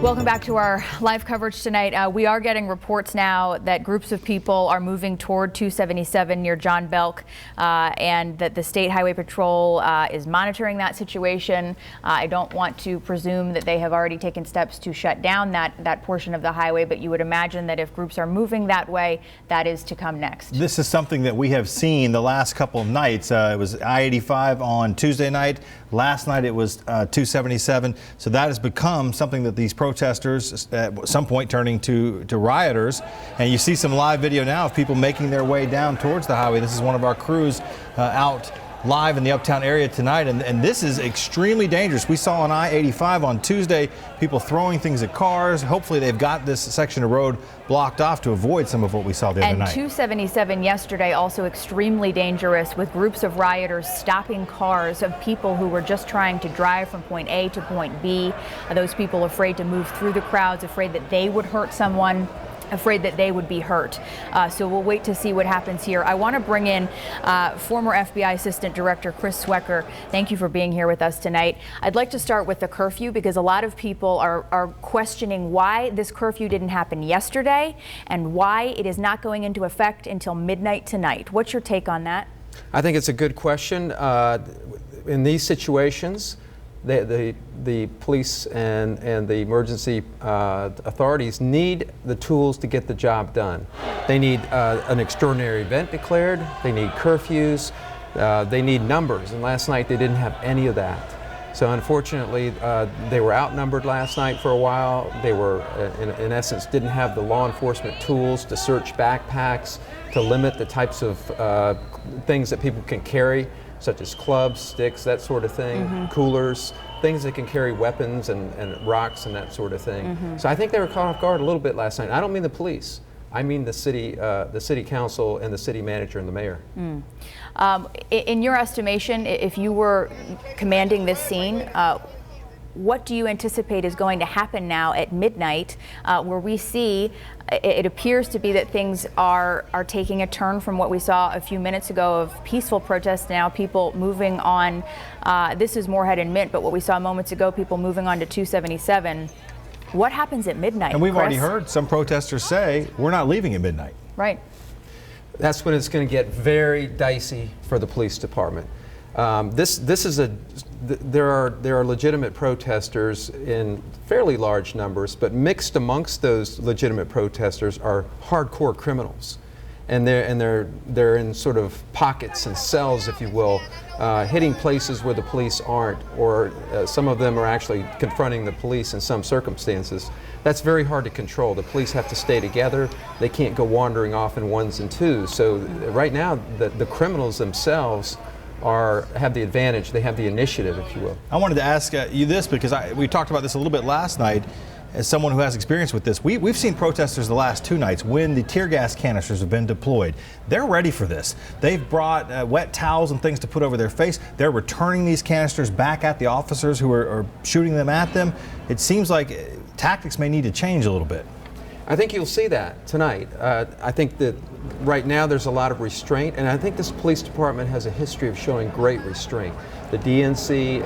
Welcome back to our live coverage tonight. We are getting reports now that groups of people are moving toward 277 near John Belk, and that the State Highway Patrol is monitoring that situation. I don't want to presume that they have already taken steps to shut down that portion of the highway, but you would imagine that if groups are moving that way, that is to come next. This is something that we have seen the last couple of nights. It was I-85 on Tuesday night. Last night it was 277. So that has become something that these protesters at some point turning to rioters. And you see some live video now of people making their way down towards the highway. This is one of our crews out live in the uptown area tonight, and this is extremely dangerous. We saw on I-85 on Tuesday people throwing things at cars. Hopefully they've got this section of road blocked off to avoid some of what we saw the other night. And 277 yesterday also extremely dangerous, with groups of rioters stopping cars of people who were just trying to drive from point A to point B. Those people afraid to move through the crowds, afraid that they would hurt someone, afraid that they would be hurt. So we'll wait to see what happens here. I want to bring in former FBI Assistant Director Chris Swecker. Thank you for being here with us tonight. I'd like to start with the curfew, because a lot of people are questioning why this curfew didn't happen yesterday and why it is not going into effect until midnight tonight. What's your take on that? I think it's a good question. In these situations, the police and the emergency authorities need the tools to get the job done. They need an extraordinary event declared, they need curfews, they need numbers, and last night they didn't have any of that. So unfortunately, they were outnumbered last night for a while. They were, in essence, didn't have the law enforcement tools to search backpacks, to limit the types of things that people can carry, such as clubs, sticks, that sort of thing, coolers, things that can carry weapons and rocks and that sort of thing. So I think they were caught off guard a little bit last night. I don't mean the police. I mean the city council and the city manager and the mayor. In your estimation, if you were commanding this scene, what do you anticipate is going to happen now at midnight, where we see it appears to be that things are taking a turn from what we saw a few minutes ago of peaceful protests, now people moving on. This is Moorhead and Mint, but what we saw moments ago, people moving on to 277. What happens at midnight? And we've Chris? already heard some protesters say, we're not leaving at midnight. Right. That's when it's going to get very dicey for the police department. There are legitimate protesters in fairly large numbers, but mixed amongst those legitimate protesters are hardcore criminals, and they're in sort of pockets and cells, if you will, hitting places where the police aren't, or some of them are actually confronting the police in some circumstances. That's very hard to control. The police have to stay together. They can't go wandering off in ones and twos. So right now, the criminals themselves have the advantage. They have the initiative, if you will. I wanted to ask you this, because we talked about this a little bit last night. As someone who has experience with this, we've seen protesters the last two nights when the tear gas canisters have been deployed. They're ready for this. They've brought wet towels and things to put over their face. They're returning these canisters back at the officers who are shooting them at them. It seems like tactics may need to change a little bit. I think you'll see that tonight. I think that right now there's a lot of restraint, and I think this police department has a history of showing great restraint. The DNC,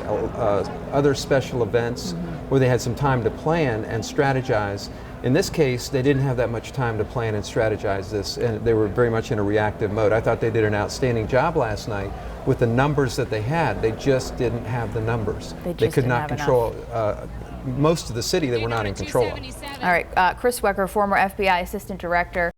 other special events where they had some time to plan and strategize. In this case, they didn't have that much time to plan and strategize this, and they were very much in a reactive mode. I thought they did an outstanding job last night with the numbers that they had. They just didn't have the numbers. They could not control most of the city. They were not in control of. All right, Chris Swecker, former FBI Assistant Director.